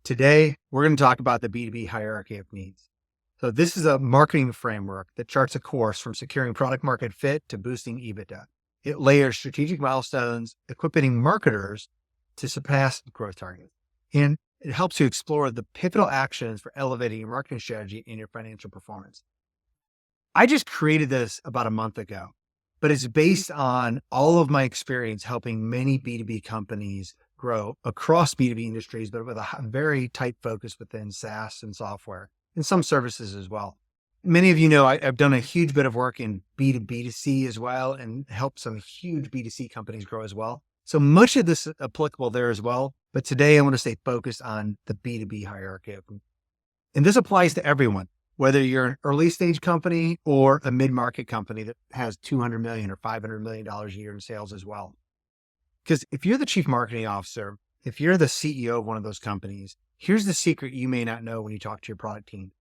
Today, we're going to talk about the B2B hierarchy of needs. So this is a marketing framework that charts a course from securing product market fit to boosting EBITDA. It layers strategic milestones, equipping marketers to surpass growth targets. And it helps you explore the pivotal actions for elevating your marketing strategy and your financial performance. I just created this about a month ago, but it's based on all of my experience helping many B2B companies grow across B2B industries, but with a very tight focus within SaaS and software and some services as well. Many of you know I've done a huge bit of work in B2B2C as well and helped some huge B2C companies grow as well. So much of this is applicable there as well. But today I want to stay focused on the B2B hierarchy. And this applies to everyone, whether you're an early stage company or a mid-market company that has $200 million or $500 million a year in sales as well. Because if you're the chief marketing officer, if you're the CEO of one of those companies, here's the secret you may not know when you talk to your product team.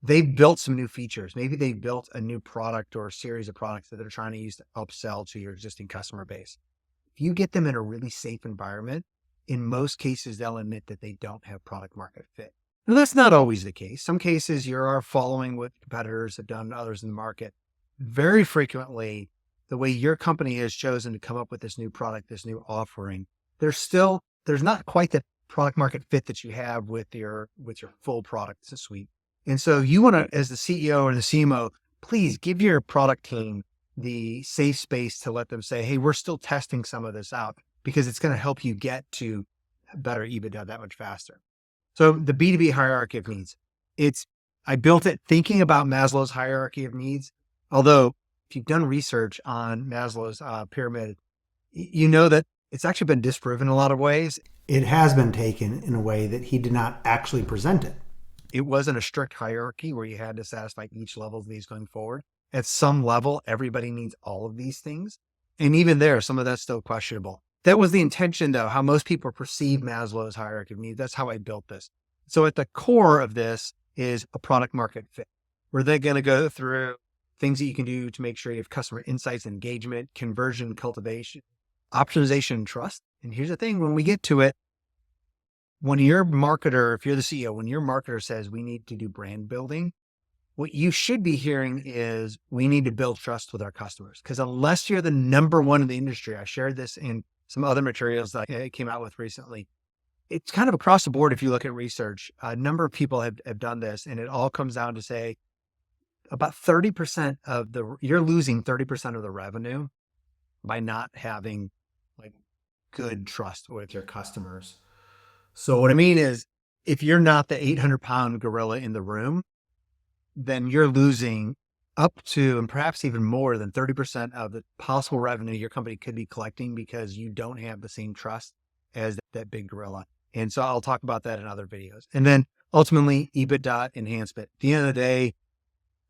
They've built some new features. Maybe they built a new product or a series of products that they're trying to use to upsell to your existing customer base. If you get them in a really safe environment, in most cases, they'll admit that they don't have product market fit. Now, that's not always the case. Some cases you are following what competitors have done, others in the market. Very frequently, the way your company has chosen to come up with this new product, this new offering, there's not quite the product market fit that you have with your full product suite. And so you want to, as the CEO or the CMO, please give your product team the safe space to let them say, hey, we're still testing some of this out because it's going to help you get to better EBITDA that much faster. So the B2B hierarchy of needs, I built it thinking about Maslow's hierarchy of needs. Although if you've done research on Maslow's pyramid, you know that it's actually been disproven in a lot of ways. It has been taken in a way that he did not actually present it. It wasn't a strict hierarchy where you had to satisfy each level of these going forward. At some level, everybody needs all of these things. And even there, some of that's still questionable. That was the intention, though, how most people perceive Maslow's hierarchy of needs. That's how I built this. So at the core of this is a product market fit, where they're going to go through things that you can do to make sure you have customer insights, engagement, conversion, cultivation, optimization, and trust. And here's the thing, when we get to it, when your marketer, if you're the CEO, when your marketer says we need to do brand building, what you should be hearing is we need to build trust with our customers. Because unless you're the number one in the industry, I shared this in some other materials that I came out with recently. It's kind of across the board. If you look at research, a number of people have done this, and it all comes down to say about 30% you're losing 30% of the revenue by not having like good trust with your customers. So what I mean is, if you're not the 800-pound gorilla in the room, then you're losing up to, and perhaps even more than 30% of the possible revenue your company could be collecting because you don't have the same trust as that big gorilla. And so I'll talk about that in other videos. And then ultimately, EBITDA enhancement. At the end of the day,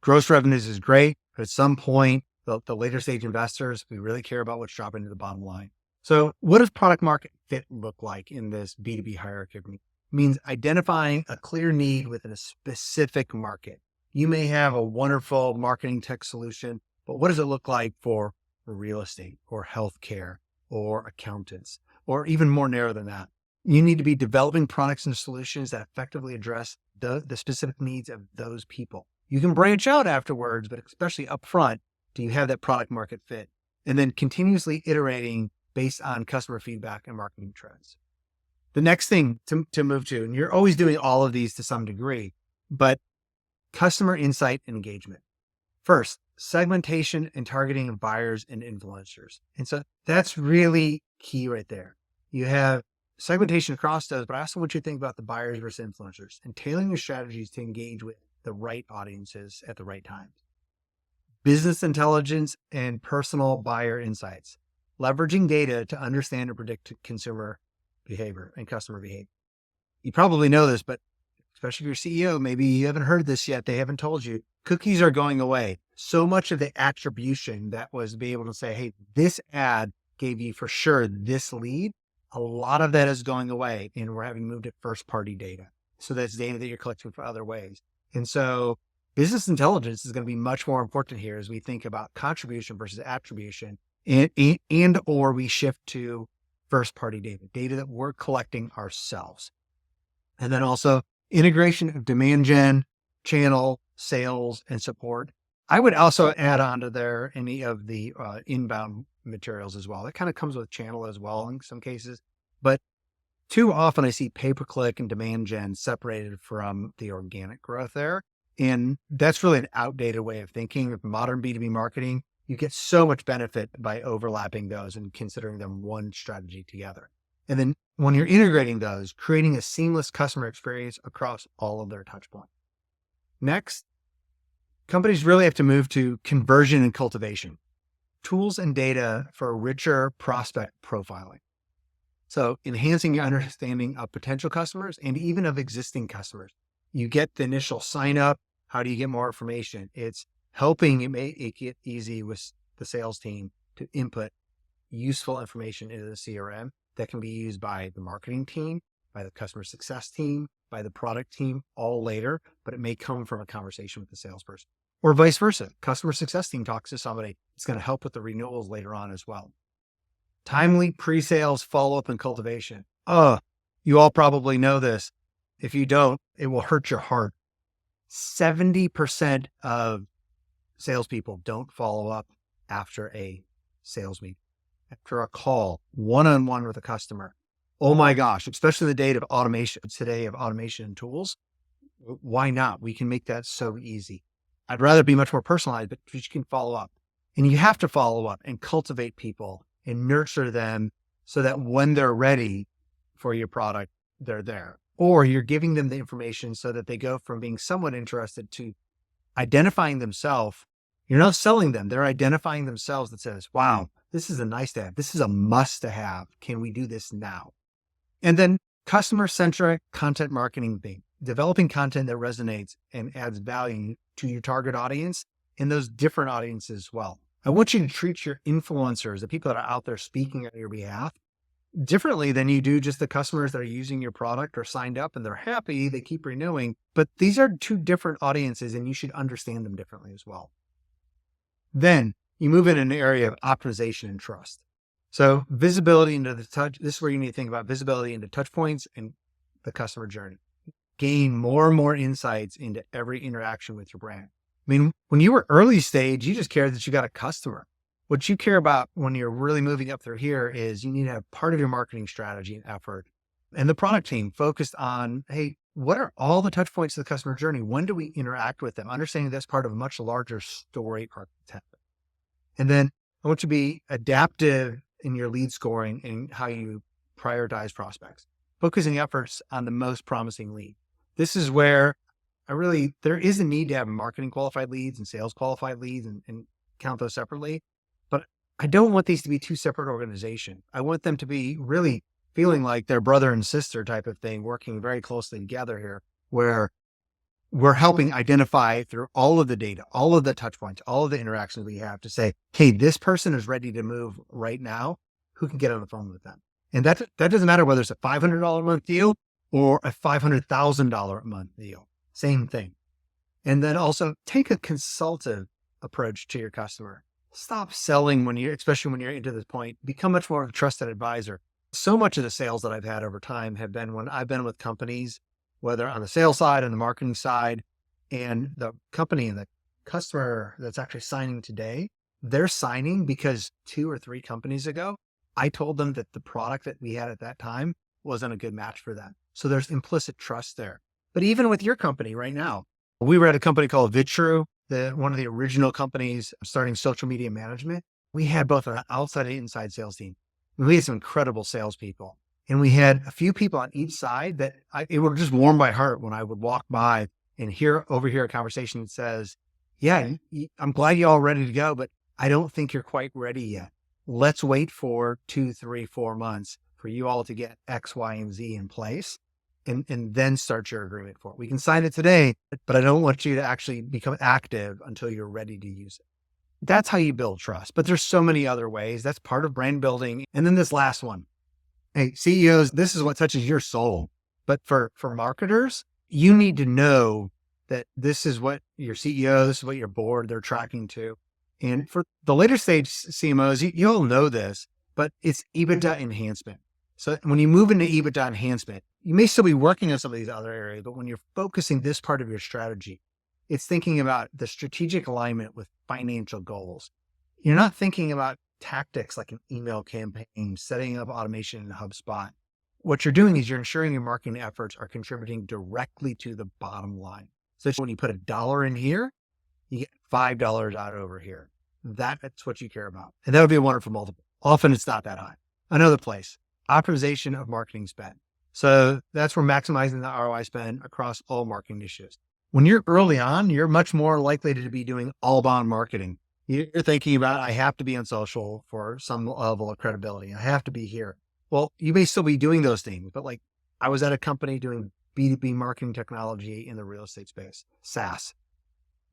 gross revenues is great, but at some point, the later stage investors, we really care about what's dropping to the bottom line. So what does product market fit look like in this B2B hierarchy? It means identifying a clear need within a specific market. You may have a wonderful marketing tech solution, but what does it look like for real estate or healthcare or accountants, or even more narrow than that? You need to be developing products and solutions that effectively address the specific needs of those people. You can branch out afterwards, but especially upfront, do you have that product market fit? And then continuously iterating based on customer feedback and marketing trends. The next thing to move to, and you're always doing all of these to some degree, but customer insight and engagement. First, segmentation and targeting of buyers and influencers. And so that's really key right there. You have segmentation across those, but I also want you to think about the buyers versus influencers and tailoring your strategies to engage with the right audiences at the right times. Business intelligence and personal buyer insights. Leveraging data to understand and predict consumer behavior and customer behavior. You probably know this, but especially if you're CEO, maybe you haven't heard this yet. They haven't told you. Cookies are going away. So much of the attribution that was to be able to say, hey, this ad gave you for sure this lead. A lot of that is going away, and we're having moved to first party data. So that's data that you're collecting for other ways. And so business intelligence is going to be much more important here as we think about contribution versus attribution, and or we shift to first party data that we're collecting ourselves. And then also integration of demand gen, channel, sales, and support. I would also add on to there any of the inbound materials as well. That kind of comes with channel as well in some cases. But too often I see pay-per-click and demand gen separated from the organic growth there. And that's really an outdated way of thinking of modern B2B marketing. You get so much benefit by overlapping those and considering them one strategy together. And then when you're integrating those, creating a seamless customer experience across all of their touch points. Next, companies really have to move to conversion and cultivation, tools and data for richer prospect profiling. So enhancing your understanding of potential customers and even of existing customers. You get the initial sign up. How do you get more information? It's helping you make it easy with the sales team to input useful information into the CRM that can be used by the marketing team, by the customer success team, by the product team, all later, but it may come from a conversation with the salesperson. Or vice versa. Customer success team talks to somebody. It's going to help with the renewals later on as well. Timely pre-sales, follow-up, and cultivation. You all probably know this. If you don't, it will hurt your heart. 70% of salespeople don't follow up after a sales meeting, after a call, one-on-one with a customer. Oh my gosh, especially in the day of automation tools. Why not? We can make that so easy. I'd rather be much more personalized, but you can follow up. And you have to follow up and cultivate people and nurture them so that when they're ready for your product, they're there. Or you're giving them the information so that they go from being somewhat interested to identifying themselves. You're not selling them. They're identifying themselves that says, wow, this is a nice to have. This is a must to have. Can we do this now? And then customer-centric content marketing thing, developing content that resonates and adds value to your target audience and those different audiences as well. I want you to treat your influencers, the people that are out there speaking on your behalf, differently than you do just the customers that are using your product or signed up and they're happy, they keep renewing. But these are two different audiences and you should understand them differently as well. Then you move in an area of optimization and trust. So visibility into the touch, this is where you need to think about visibility into touch points and the customer journey. Gain more and more insights into every interaction with your brand. I mean, when you were early stage, you just cared that you got a customer. What you care about when you're really moving up through here is you need to have part of your marketing strategy and effort and the product team focused on, hey, what are all the touch points of the customer journey? When do we interact with them? Understanding that's part of a much larger story architect. And then I want you to be adaptive in your lead scoring and how you prioritize prospects, focusing efforts on the most promising lead. This is where there is a need to have marketing qualified leads and sales qualified leads and count those separately. But I don't want these to be two separate organizations. I want them to be really feeling like they're brother and sister type of thing, working very closely together here, where we're helping identify through all of the data, all of the touch points, all of the interactions we have to say, hey, this person is ready to move right now. Who can get on the phone with them? And that doesn't matter whether it's a $500 a month deal or a $500,000 a month deal. Same thing. And then also take a consultative approach to your customer. Stop selling especially when you're into this point, become much more of a trusted advisor. So much of the sales that I've had over time have been when I've been with companies, whether on the sales side and the marketing side, and the company and the customer that's actually signing today, they're signing because 2 or 3 companies ago, I told them that the product that we had at that time wasn't a good match for them. So there's implicit trust there. But even with your company right now, we were at a company called Vitru, one of the original companies starting social media management. We had both an outside and inside sales team. We had some incredible salespeople. And we had a few people on each side that it would just warm my heart when I would walk by and overhear a conversation that says, yeah, I'm glad you're all ready to go, but I don't think you're quite ready yet. Let's wait for 2, 3, 4 months for you all to get X, Y, and Z in place and then start your agreement for it. We can sign it today, but I don't want you to actually become active until you're ready to use it. That's how you build trust, but there's so many other ways. That's part of brand building. And then this last one, hey, CEOs, this is what touches your soul. But for marketers, you need to know that this is what your CEO, this is what your board, they're tracking to. And for the later stage CMOs, you all know this, but it's EBITDA enhancement. So when you move into EBITDA enhancement, you may still be working on some of these other areas, but when you're focusing this part of your strategy, it's thinking about the strategic alignment with financial goals. You're not thinking about tactics like an email campaign, setting up automation in HubSpot. What you're doing is you're ensuring your marketing efforts are contributing directly to the bottom line. So when you put $1 in here, you get $5 out over here. That's what you care about. And that would be a wonderful multiple. Often it's not that high. Another place, optimization of marketing spend. So that's where maximizing the ROI spend across all marketing initiatives. When you're early on, you're much more likely to be doing all bound marketing. You're thinking about, I have to be on social for some level of credibility. I have to be here. Well, you may still be doing those things, but like I was at a company doing B2B marketing technology in the real estate space, SaaS.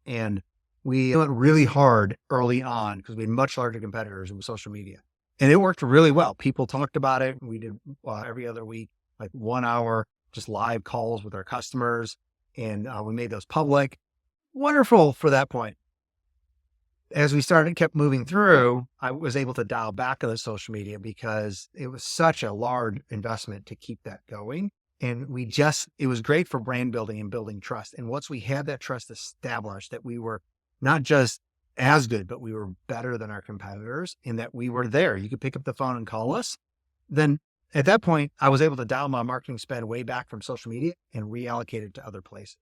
And we went really hard early on because we had much larger competitors with social media. And it worked really well. People talked about it. We did every other week, like 1 hour, just live calls with our customers. And we made those public. Wonderful for that point. As we kept moving through, I was able to dial back on the social media because it was such a large investment to keep that going. And it was great for brand building and building trust. And once we had that trust established, that we were not just as good, but we were better than our competitors and that we were there. You could pick up the phone and call us. Then at that point, I was able to dial my marketing spend way back from social media and reallocate it to other places.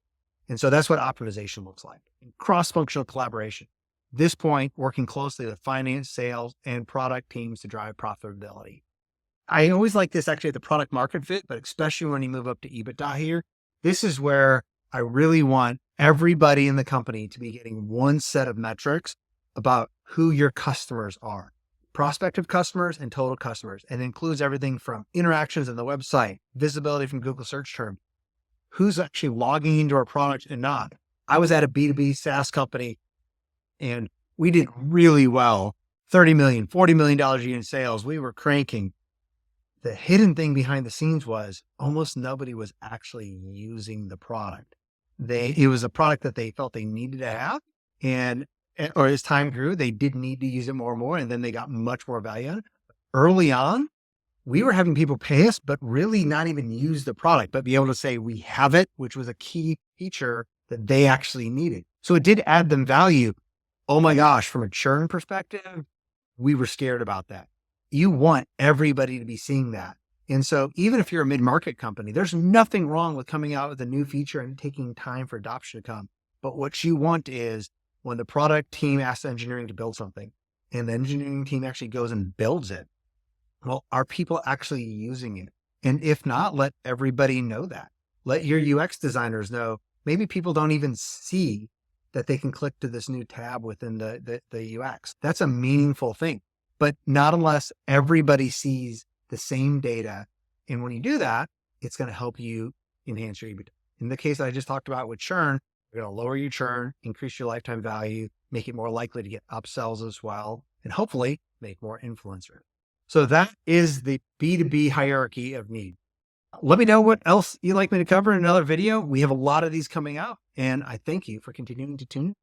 And so that's what optimization looks like. Cross-functional collaboration. This point, working closely with finance, sales, and product teams to drive profitability. I always like this actually at the product market fit, but especially when you move up to EBITDA here, this is where I really want everybody in the company to be getting one set of metrics about who your customers are, prospective customers and total customers. And it includes everything from interactions on the website, visibility from Google search term, who's actually logging into our product and not. I was at a B2B SaaS company and we did really well, $30 million, $40 million a year in sales. We were cranking. The hidden thing behind the scenes was almost nobody was actually using the product. It was a product that they felt they needed to have. Or as time grew, they did need to use it more and more. And then they got much more value out of it. Early on, we were having people pay us, but really not even use the product, but be able to say we have it, which was a key feature that they actually needed. So it did add them value. Oh my gosh, from a churn perspective, we were scared about that. You want everybody to be seeing that. And so even if you're a mid-market company, there's nothing wrong with coming out with a new feature and taking time for adoption to come. But what you want is when the product team asks engineering to build something and the engineering team actually goes and builds it, well, are people actually using it? And if not, let everybody know that. Let your UX designers know. Maybe people don't even see that they can click to this new tab within the UX. That's a meaningful thing, but not unless everybody sees the same data. And when you do that, it's going to help you enhance your EBITDA. In the case that I just talked about with churn, you're going to lower your churn, increase your lifetime value, make it more likely to get upsells as well, and hopefully make more influencers. So that is the B2B hierarchy of need. Let me know what else you'd like me to cover in another video. We have a lot of these coming out, and I thank you for continuing to tune in.